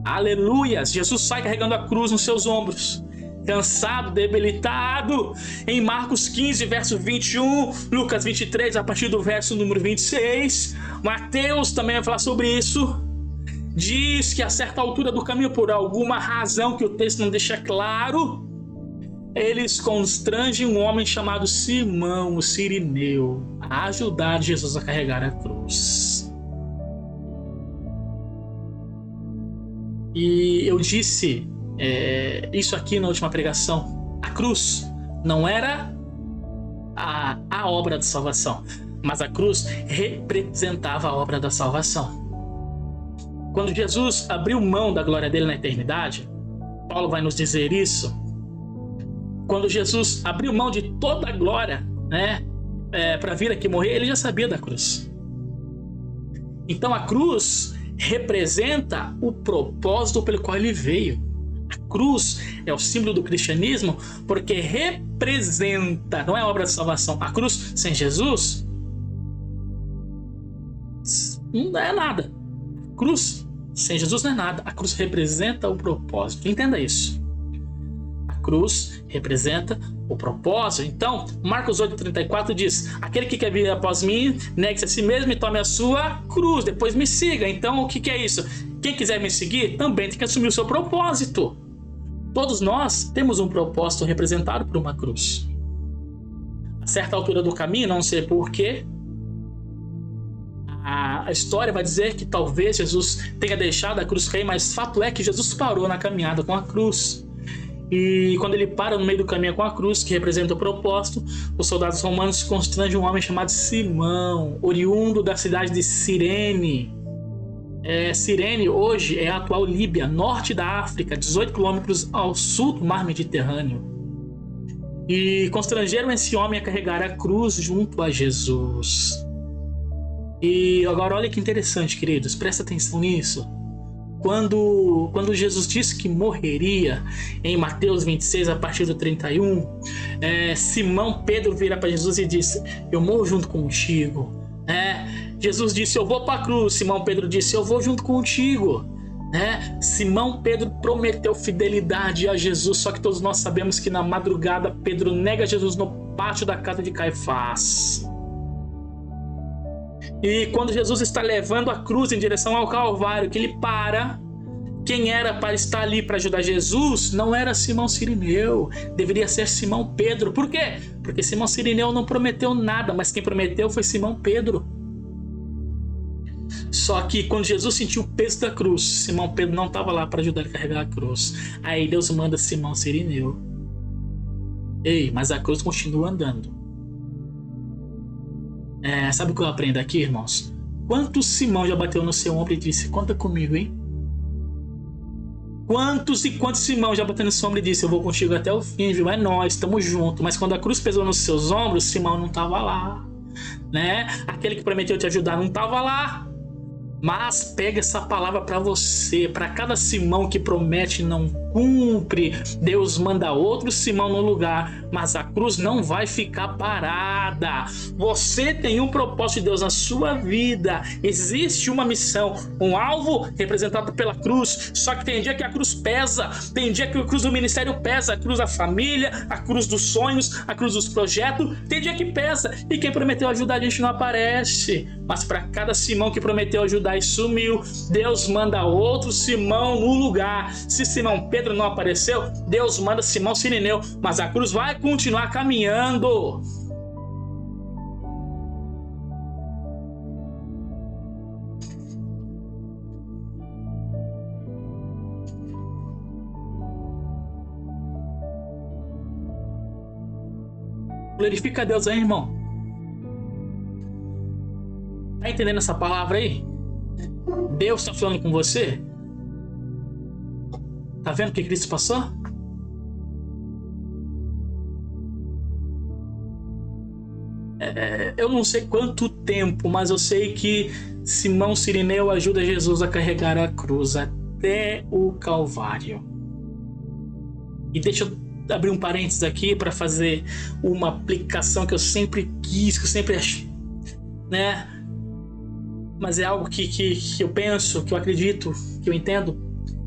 Aleluias! Jesus sai carregando a cruz nos seus ombros, cansado, debilitado. Em Marcos 15, verso 21, Lucas 23, a partir do verso número 26, Mateus também vai falar sobre isso. Diz que a certa altura do caminho, por alguma razão que o texto não deixa claro, eles constrangem um homem chamado Simão, o Cirineu, a ajudar Jesus a carregar a cruz. E eu disse isso aqui na última pregação: a cruz não era a obra da salvação, mas a cruz representava a obra da salvação. Quando Jesus abriu mão da glória dele na eternidade, Paulo vai nos dizer isso. Quando Jesus abriu mão de toda a glória, para vir aqui morrer, ele já sabia da cruz. Então a cruz representa o propósito pelo qual ele veio. A cruz é o símbolo do cristianismo porque representa, não é obra de salvação. A cruz sem Jesus não é nada. A cruz sem Jesus não é nada. A cruz representa o propósito. Entenda isso. A cruz representa o propósito. Então, Marcos 8,34 diz: aquele que quer vir após mim, negue-se a si mesmo e tome a sua cruz, depois me siga. Então, o que é isso? Quem quiser me seguir também tem que assumir o seu propósito. Todos nós temos um propósito representado por uma cruz. A certa altura do caminho, não sei porquê, a história vai dizer que talvez Jesus tenha deixado a cruz cair, mas fato é que Jesus parou na caminhada com a cruz. E quando ele para no meio do caminho com a cruz, que representa o propósito, os soldados romanos constrangem um homem chamado Simão, oriundo da cidade de Cirene. Cirene hoje é a atual Líbia, norte da África, 18 quilômetros ao sul do mar Mediterrâneo. E constrangeram esse homem a carregar a cruz junto a Jesus. E agora olha que interessante, queridos, presta atenção nisso. Quando Jesus disse que morreria, em Mateus 26, a partir do 31, Simão Pedro vira para Jesus e disse: eu morro junto contigo. Jesus disse: eu vou para a cruz. Simão Pedro disse: eu vou junto contigo. Simão Pedro prometeu fidelidade a Jesus, só que todos nós sabemos que na madrugada Pedro nega Jesus no pátio da casa de Caifás. E quando Jesus está levando a cruz em direção ao Calvário, que ele para, quem era para estar ali para ajudar Jesus não era Simão Cirineu, deveria ser Simão Pedro. Por quê? Porque Simão Cirineu não prometeu nada, mas quem prometeu foi Simão Pedro. Só que quando Jesus sentiu o peso da cruz, Simão Pedro não estava lá para ajudar ele a carregar a cruz. Aí Deus manda Simão Cirineu. Ei, mas a cruz continua andando. Sabe o que eu aprendo aqui, irmãos? Quantos Simão já bateu no seu ombro e disse: conta comigo, hein? Quantos e quantos Simão já bateu no seu ombro e disse: eu vou contigo até o fim, viu? É nós, estamos juntos. Mas quando a cruz pesou nos seus ombros, Simão não estava lá, Aquele que prometeu te ajudar não estava lá. Mas pega essa palavra para você, para cada Simão que promete e não cumpre. Deus manda outro Simão no lugar, mas a cruz não vai ficar parada. Você tem um propósito de Deus na sua vida. Existe uma missão, um alvo representado pela cruz. Só que tem dia que a cruz pesa, tem dia que a cruz do ministério pesa, a cruz da família, a cruz dos sonhos, a cruz dos projetos, tem dia que pesa. E quem prometeu ajudar a gente não aparece. Mas para cada Simão que prometeu ajudar e sumiu, Deus manda outro Simão no lugar. Se Simão Pedro não apareceu, Deus manda Simão Sirineu, mas a cruz vai continuar caminhando. Glorifica a Deus aí, irmão. Tá entendendo essa palavra aí? Deus está falando com você? Tá vendo o que Cristo passou? Eu não sei quanto tempo, mas eu sei que Simão Sirineu ajuda Jesus a carregar a cruz até o Calvário. E deixa eu abrir um parênteses aqui para fazer uma aplicação que eu sempre quis, que eu sempre achei, né? Mas é algo que eu penso, que eu acredito, que eu entendo.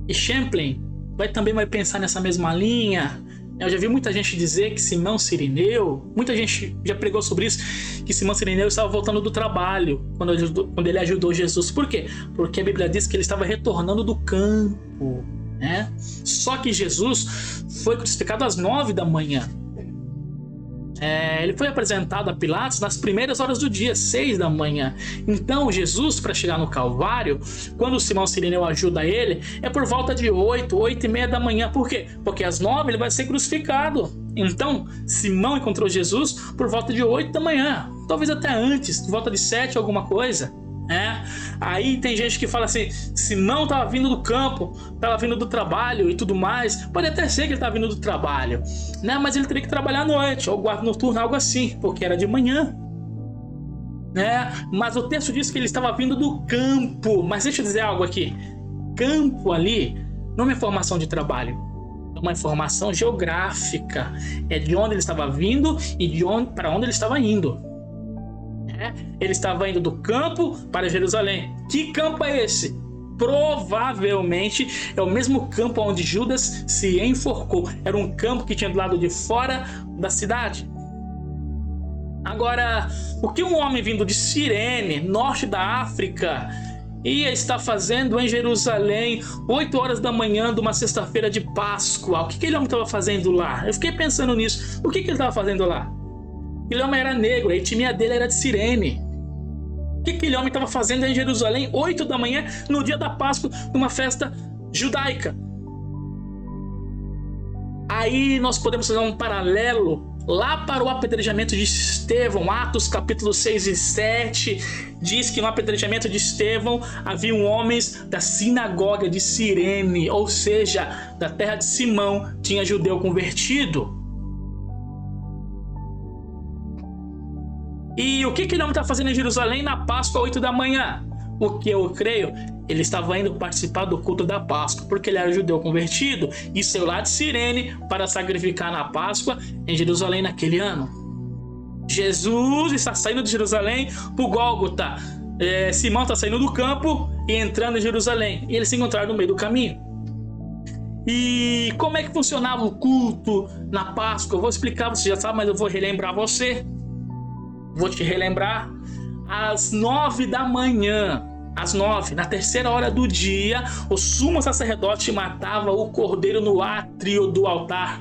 E Champlin também vai pensar nessa mesma linha. Eu já vi muita gente dizer que Simão Sirineu, muita gente já pregou sobre isso, que Simão Sirineu estava voltando do trabalho quando ele ajudou Jesus. Por quê? Porque a Bíblia diz que ele estava retornando do campo, né? Só que Jesus foi crucificado às 9 da manhã. Ele foi apresentado a Pilatos nas primeiras horas do dia, 6 da manhã. Então Jesus, para chegar no Calvário, quando o Simão Sirineu ajuda ele, é por volta de 8h30 da manhã. Por quê? Porque às 9 ele vai ser crucificado. Então Simão encontrou Jesus por volta de 8 da manhã, talvez até antes, por volta de 7 alguma coisa. Aí tem gente que fala assim: Simão estava vindo do campo, estava vindo do trabalho e tudo mais. Pode até ser que ele estava vindo do trabalho, né? Mas ele teria que trabalhar à noite, ou guarda noturno, algo assim, porque era de manhã, né? Mas o texto diz que ele estava vindo do campo. Mas deixa eu dizer algo aqui: campo ali não é uma informação de trabalho, é uma informação geográfica. É de onde ele estava vindo e para onde ele estava indo. Ele estava indo do campo para Jerusalém. Que campo é esse? Provavelmente é o mesmo campo onde Judas se enforcou. Era um campo que tinha do lado de fora da cidade. Agora, o que um homem vindo de Cirene, norte da África, ia estar fazendo em Jerusalém 8 horas da manhã de uma sexta-feira de Páscoa? O que aquele homem estava fazendo lá? Eu fiquei pensando nisso. O que ele estava fazendo lá? Aquele homem era negro, a etnia dele era de Cirene. O que aquele homem estava fazendo em Jerusalém 8 da manhã no dia da Páscoa, numa festa judaica? Aí nós podemos fazer um paralelo lá para o apedrejamento de Estevão. Atos capítulo 6 e 7 diz que no apedrejamento de Estevão haviam homens da sinagoga de Cirene, ou seja, da terra de Simão, tinha judeu convertido. E o que ele está fazendo em Jerusalém na Páscoa 8 da manhã? O que eu creio, ele estava indo participar do culto da Páscoa, porque ele era judeu convertido e saiu lá de Cirene para sacrificar na Páscoa em Jerusalém naquele ano. Jesus está saindo de Jerusalém para o Gólgota. Simão está saindo do campo e entrando em Jerusalém. E eles se encontraram no meio do caminho. E como é que funcionava o culto na Páscoa? Eu vou explicar, você já sabe, mas eu vou relembrar você. Vou te relembrar. Às 9 da manhã, às 9, na terceira hora do dia, o sumo sacerdote matava o cordeiro no átrio do altar,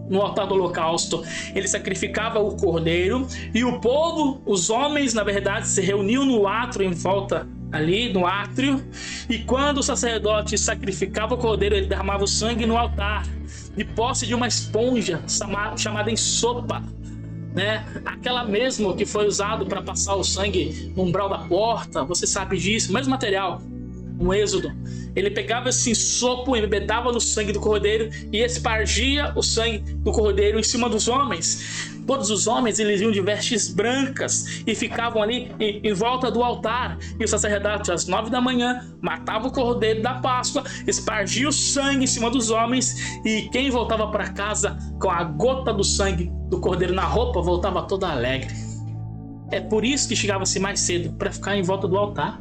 no altar do holocausto. Ele sacrificava o cordeiro e o povo, os homens, na verdade, se reuniam no átrio, em volta ali no átrio, e quando o sacerdote sacrificava o cordeiro, ele derramava o sangue no altar, de posse de uma esponja chamada ensopa, né? Aquela mesmo que foi usado para passar o sangue no umbral da porta, você sabe disso, mesmo material. no Êxodo, ele pegava esse sopo, embebedava no sangue do cordeiro e espargia o sangue do cordeiro em cima dos homens. Todos os homens eles iam de vestes brancas e ficavam ali em volta do altar. E o sacerdote, às 9 da manhã, matava o cordeiro da Páscoa, espargia o sangue em cima dos homens, e quem voltava para casa com a gota do sangue do cordeiro na roupa voltava todo alegre. É por isso que chegava-se mais cedo, para ficar em volta do altar.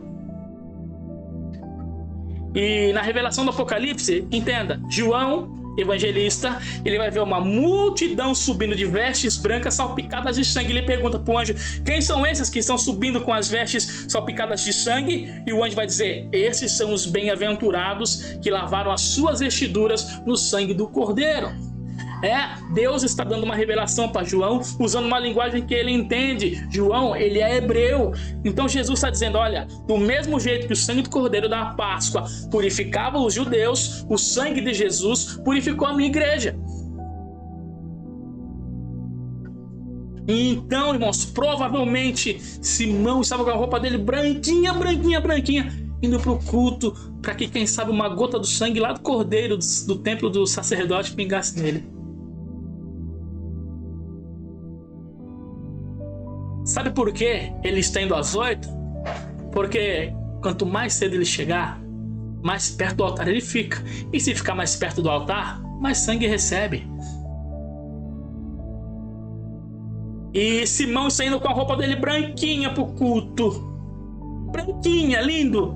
E na revelação do Apocalipse, entenda, João, evangelista, ele vai ver uma multidão subindo de vestes brancas salpicadas de sangue. Ele pergunta para o anjo: quem são esses que estão subindo com as vestes salpicadas de sangue? E o anjo vai dizer: esses são os bem-aventurados que lavaram as suas vestiduras no sangue do cordeiro. Deus está dando uma revelação para João, usando uma linguagem que ele entende. João, ele é hebreu. Então Jesus está dizendo: olha, do mesmo jeito que o sangue do cordeiro da Páscoa purificava os judeus, o sangue de Jesus purificou a minha igreja. Então, irmãos, provavelmente Simão estava com a roupa dele branquinha, indo para o culto, para que, quem sabe, uma gota do sangue lá do cordeiro do templo do sacerdote pingasse nele. Sabe por que ele está indo às 8? Porque quanto mais cedo ele chegar, mais perto do altar ele fica. E se ficar mais perto do altar, mais sangue recebe. E Simão está indo com a roupa dele branquinha para o culto. Branquinha, lindo.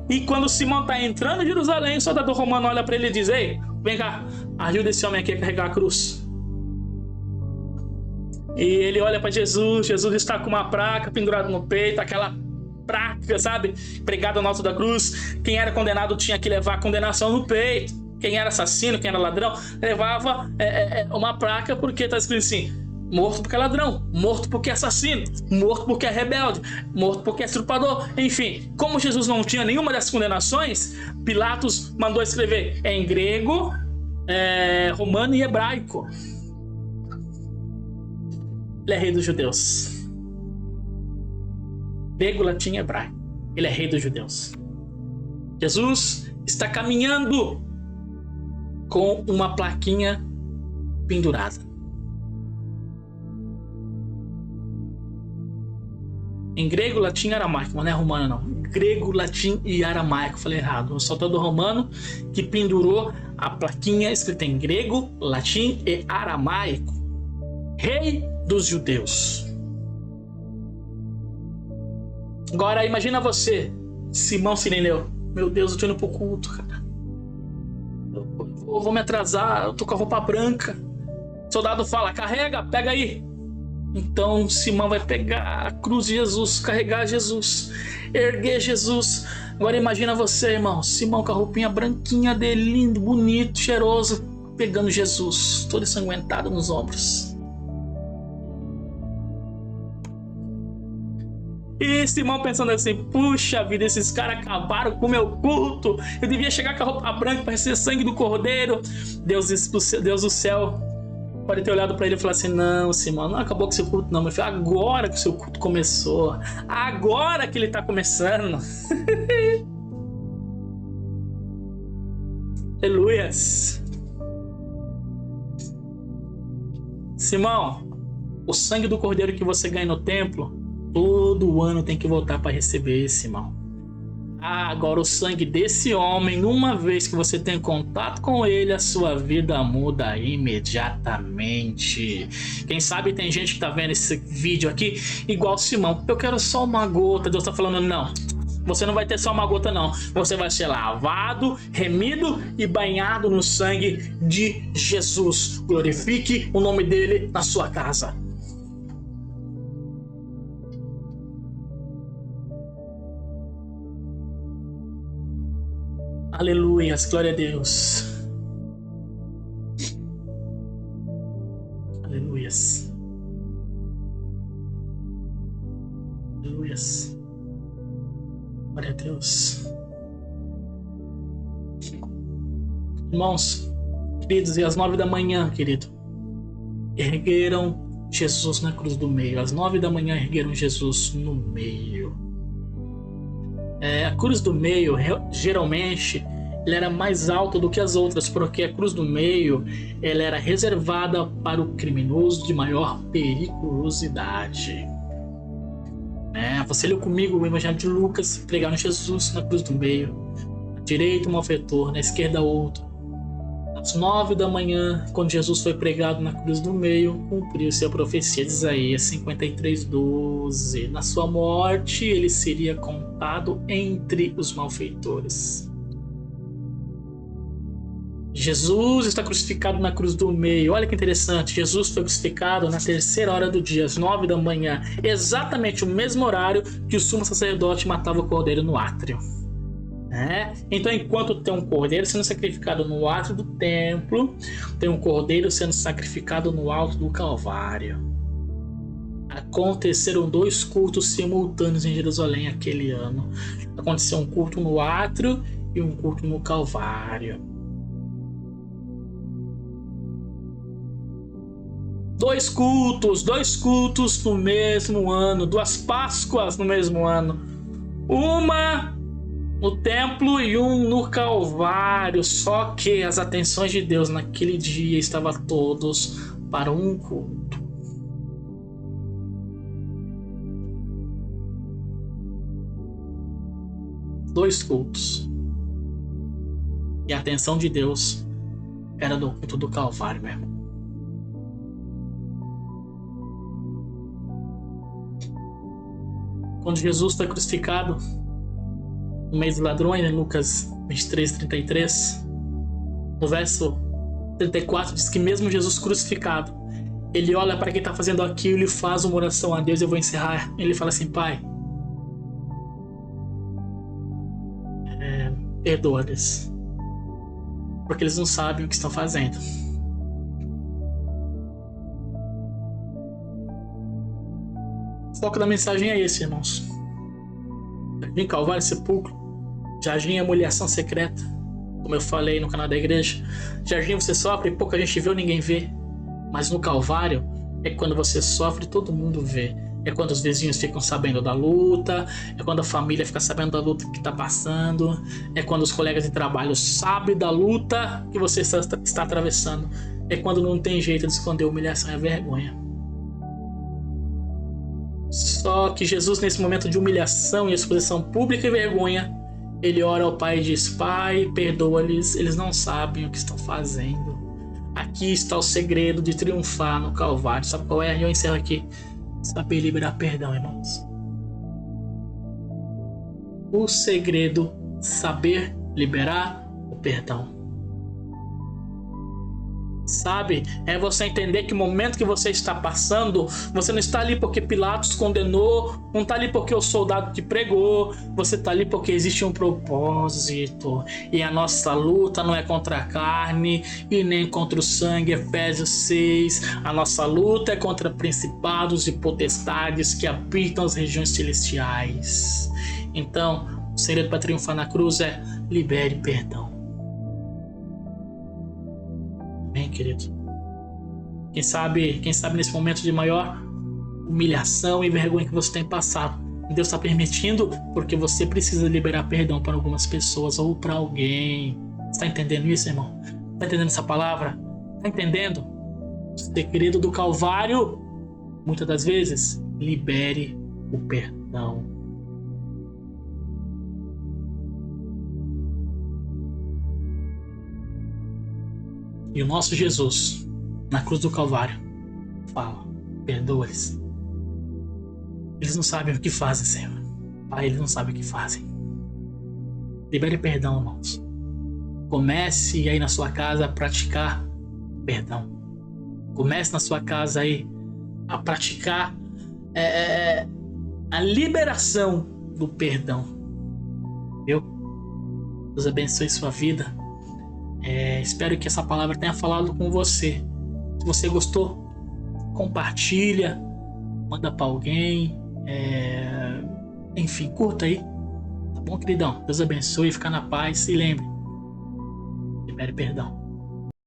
E quando Simão está entrando em Jerusalém, o soldado romano olha para ele e diz: ei, vem cá, ajuda esse homem aqui a carregar a cruz. E ele olha para Jesus. Jesus está com uma placa pendurada no peito, aquela placa, sabe, pregada no alto da cruz. Quem era condenado tinha que levar a condenação no peito. Quem era assassino, quem era ladrão, levava uma placa, porque está escrito assim: morto porque é ladrão, morto porque é assassino, morto porque é rebelde, morto porque é estrupador. Enfim, como Jesus não tinha nenhuma dessas condenações, Pilatos mandou escrever em grego, romano e hebraico. Ele é rei dos judeus. Grego, latim e hebraico. Ele é rei dos judeus. Jesus está caminhando com uma plaquinha pendurada. Em grego, latim e aramaico. Não é romano, não. Grego, latim e aramaico. Falei errado. O soldado romano que pendurou a plaquinha escrita em grego, latim e aramaico. Rei dos judeus. Agora imagina você, Simão Sirineu: meu Deus, eu tô indo pro culto, cara. Eu vou me atrasar, eu tô com a roupa branca. O soldado fala: carrega, pega aí. Então Simão vai pegar a cruz de Jesus, carregar Jesus, erguer Jesus. Agora imagina você, irmão, Simão com a roupinha branquinha dele, lindo, bonito, cheiroso, pegando Jesus, todo ensanguentado nos ombros. E Simão pensando assim: puxa vida, esses caras acabaram com o meu culto. Eu devia chegar com a roupa branca para receber sangue do cordeiro. Deus do céu pode ter olhado para ele e falar assim: não, Simão, não acabou com o seu culto não, meu filho. Agora que o seu culto começou. Agora que ele está começando. Aleluias. Simão, o sangue do cordeiro que você ganha no templo, todo ano tem que voltar para receber esse, irmão. Agora o sangue desse homem, uma vez que você tem contato com ele, a sua vida muda imediatamente. Quem sabe tem gente que tá vendo esse vídeo aqui igual Simão: eu quero só uma gota. Deus tá falando: não, você não vai ter só uma gota não. Você vai ser lavado, remido e banhado no sangue de Jesus. Glorifique o nome dele na sua casa. Aleluias, glória a Deus. Aleluias. Aleluias. Glória a Deus. Irmãos, queridos, e às 9 da manhã, querido, ergueram Jesus na cruz do meio. Às 9 da manhã ergueram Jesus no meio. A cruz do meio, geralmente, ela era mais alta do que as outras, porque a cruz do meio ela era reservada para o criminoso de maior periculosidade. Você leu comigo o Evangelho de Lucas, pregaram Jesus na cruz do meio, à direita um malfeitor, na esquerda outro. Às 9 da manhã, quando Jesus foi pregado na cruz do meio, cumpriu-se a profecia de Isaías 53:12. Na sua morte, ele seria contado entre os malfeitores. Jesus está crucificado na cruz do meio. Olha que interessante, Jesus foi crucificado na 3ª hora do dia, às 9 da manhã, exatamente o mesmo horário que o sumo sacerdote matava o cordeiro no átrio. Então, enquanto tem um cordeiro sendo sacrificado no átrio do templo, tem um cordeiro sendo sacrificado no alto do Calvário. Aconteceram 2 cultos simultâneos em Jerusalém aquele ano. Aconteceu um culto no átrio e um culto no Calvário. 2 cultos no mesmo ano, 2 Páscoas no mesmo ano. Uma no templo e um no Calvário. Só que as atenções de Deus naquele dia estavam todos para um culto. Dois cultos. E a atenção de Deus era do culto do Calvário, meu irmão. Quando Jesus foi crucificado, no meio dos ladrões, em Lucas 23:33, no verso 34, diz que mesmo Jesus crucificado, ele olha para quem está fazendo aquilo e faz uma oração a Deus. Eu vou encerrar. Ele fala assim: Pai, perdoa-lhes, porque eles não sabem o que estão fazendo. O foco da mensagem é esse, irmãos. Jardim Calvário, sepulcro. Jardim, humilhação secreta, como eu falei no canal da igreja. Jardim, você sofre e pouca gente vê ou ninguém vê. Mas no Calvário é quando você sofre e todo mundo vê. É quando os vizinhos ficam sabendo da luta. É quando a família fica sabendo da luta que está passando. É quando os colegas de trabalho sabem da luta que você está atravessando. É quando não tem jeito de esconder a humilhação e a vergonha. Só que Jesus, nesse momento de humilhação e exposição pública e vergonha, ele ora ao Pai e diz: Pai, perdoa-lhes, eles não sabem o que estão fazendo. Aqui está o segredo de triunfar no Calvário. Sabe qual é? Eu encerro aqui. Saber liberar perdão, irmãos. O segredo, saber liberar o perdão. Sabe? É você entender que o momento que você está passando, você não está ali porque Pilatos condenou, não está ali porque o soldado te pregou, você está ali porque existe um propósito. E a nossa luta não é contra a carne e nem contra o sangue, Efésios 6. A nossa luta é contra principados e potestades que habitam as regiões celestiais. Então, o segredo para triunfar na cruz é: libere perdão. Amém, querido? Quem sabe nesse momento de maior humilhação e vergonha que você tem passado, Deus está permitindo porque você precisa liberar perdão para algumas pessoas ou para alguém. Está entendendo isso, irmão? Está entendendo essa palavra? Está entendendo? O segredo do Calvário, muitas das vezes, libere o perdão. E o nosso Jesus, na cruz do Calvário, fala: perdoa-lhes. Eles não sabem o que fazem, Senhor. Pai, eles não sabem o que fazem. Libere perdão, irmãos. Comece aí na sua casa a praticar perdão. Comece na sua casa aí a praticar a liberação do perdão. Deus abençoe sua vida. Espero que essa palavra tenha falado com você. Se você gostou, compartilha, manda para alguém, enfim, curta aí, tá bom, queridão? Deus abençoe, fica na paz e lembre, libere perdão.